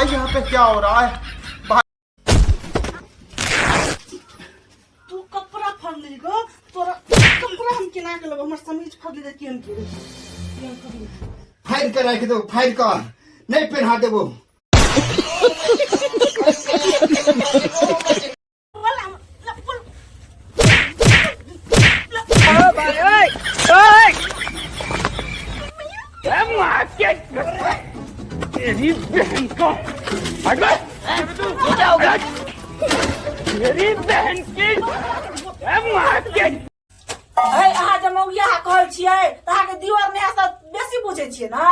यहाँ पे क्या हो रहा है? तू कपड़ा फाड़ लेगा तोरा कपड़ा हम केना के लब हमर समीज फाड़ ले के हम के फाइल कर रख दो, फाइल कर नहीं पहना देबो। मेरी बहन को क्या होगा? मेरी बहन की अहाँ जमौगिया कहै छियै त अहाँ के दीवार ने ऐसा बेसी बुझै छियै ना।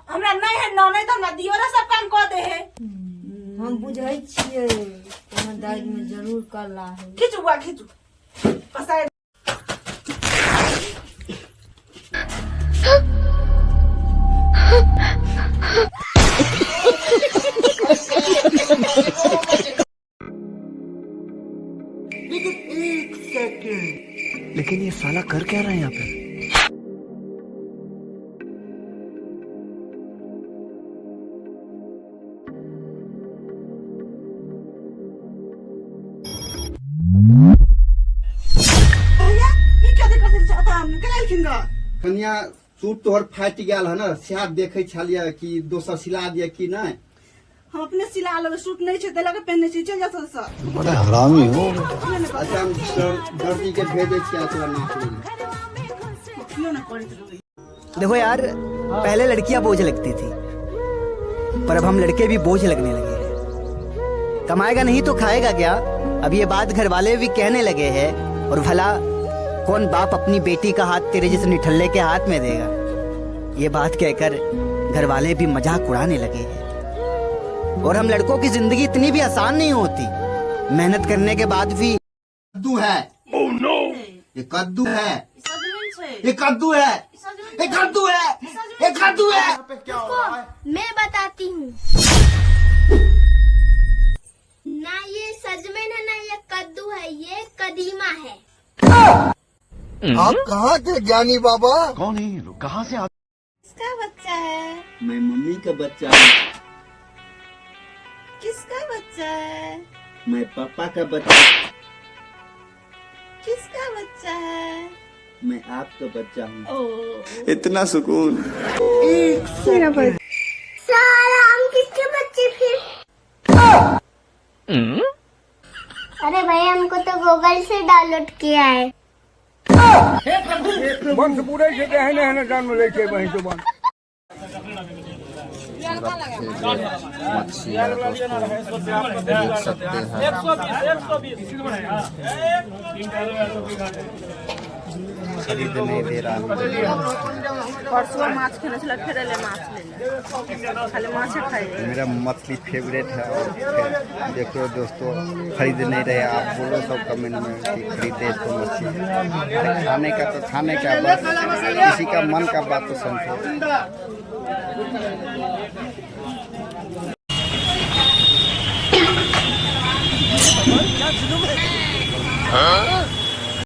हमरा नहीं है न नहीं त हमरा दीवारे सब काम क दे है। हम बुझै छियै हमर दाई में जरूर कला है। खींचू बुआ खींचू पसाय लेकिन ये साला कर क्या रहा है यहाँ पे? भैया ई क्या दिक्कत चाहता हम निकल खिंगा कन्या सूट तोहर फाटि गेल है ना, सियात देखे छलिए कि दोसर सिला दिए कि नहीं। हम अपने सिला लेबे सूट नहीं छै देला के पहनने छी चल जा सर। बड़ा हरामी हो। अच्छा हम दर्जी के भेजे छिया तोरा नाप ले। क्यों ना करत रही। देखो यार, पहले लड़कियां बोझ लगती थी, पर अब हम लड़के भी बोझ लगने लगे हैं। कमाएगा नहीं तो खाएगा क्या? अब ये बात घर वाले भी कहने लगे हैं। और भला कौन बाप अपनी बेटी का हाथ तेरे जैसे निठल्ले के हाथ में देगा? ये बात कहकर घर वाले भी मजाक उड़ाने लगे हैं। और हम लड़कों की जिंदगी इतनी भी आसान नहीं होती। मेहनत करने के बाद भी कद्दू है। Oh no! ये कद्दू है, सजमन छै ये कद्दू है, ये कद्दू है, ये कद्दू है। यहाँ पे क्या हो रहा है? मैं बताती हूँ ना, ये सजमन है ना ये कद्दू है, ये कदीमा है। आप कहाँ थे ज्ञानी बाबा? कौन है ये लोग? कहाँ से आते? किसका बच्चा है? मैं मम्मी का बच्चा हूँ। किसका बच्चा है? मैं पापा का बच्चा। किसका बच्चा है? मैं आपका बच्चा हूँ। इतना सुकून। सारा हम किसके बच्चे फिर? अरे भाई हमको तो गूगल से डाउनलोड किया है। वंश पूरे से कहने हैं ना जन्म लेके वहीं तो बन। मच्छियाँ दोस्तों देख सकते हैं। खरीद नहीं दे रहा। परसों माछ खेने छला फेर ले माछ ले खाली माछ खाए। मेरा मछली फेवरेट है। और देखो दोस्तों, खरीद नहीं रहे। आप बोलो सब कमेंट में कि खरीदे इसको मछली। खाने का तो खाने का, बस किसी का मन का बात तो समझो। हाँ?